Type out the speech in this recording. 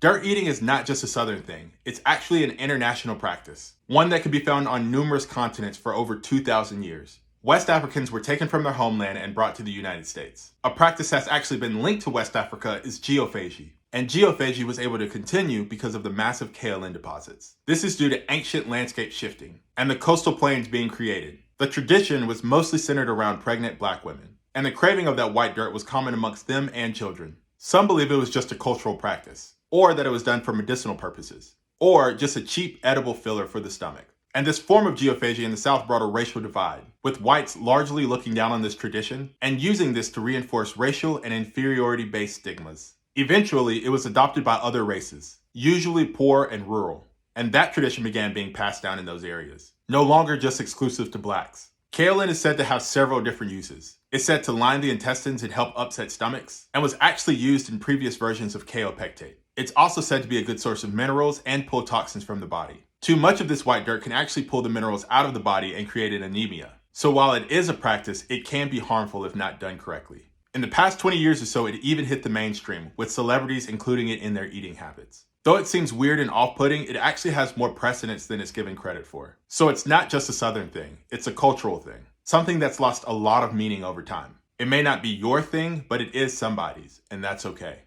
Dirt eating is not just a Southern thing, it's actually an international practice, one that can be found on numerous continents for over 2,000 years. West Africans were taken from their homeland and brought to the United States. A practice that's actually been linked to West Africa is geophagy. And geophagy was able to continue because of the massive kaolin deposits. This is due to ancient landscape shifting and the coastal plains being created. The tradition was mostly centered around pregnant black women, and the craving of that white dirt was common amongst them and children. Some believe it was just a cultural practice, or that it was done for medicinal purposes, or just a cheap edible filler for the stomach. And this form of geophagy in the South brought a racial divide, with whites largely looking down on this tradition and using this to reinforce racial and inferiority-based stigmas. Eventually, it was adopted by other races, usually poor and rural, and that tradition began being passed down in those areas, no longer just exclusive to blacks. Kaolin is said to have several different uses. It's said to line the intestines and help upset stomachs, and was actually used in previous versions of kaopectate. It's also said to be a good source of minerals and pull toxins from the body. Too much of this white dirt can actually pull the minerals out of the body and create an anemia. So while it is a practice, it can be harmful if not done correctly. In the past 20 years or so, it even hit the mainstream, with celebrities including it in their eating habits. Though it seems weird and off-putting, it actually has more precedence than it's given credit for. So it's not just a Southern thing, it's a cultural thing. Something that's lost a lot of meaning over time. It may not be your thing, but it is somebody's, and that's okay.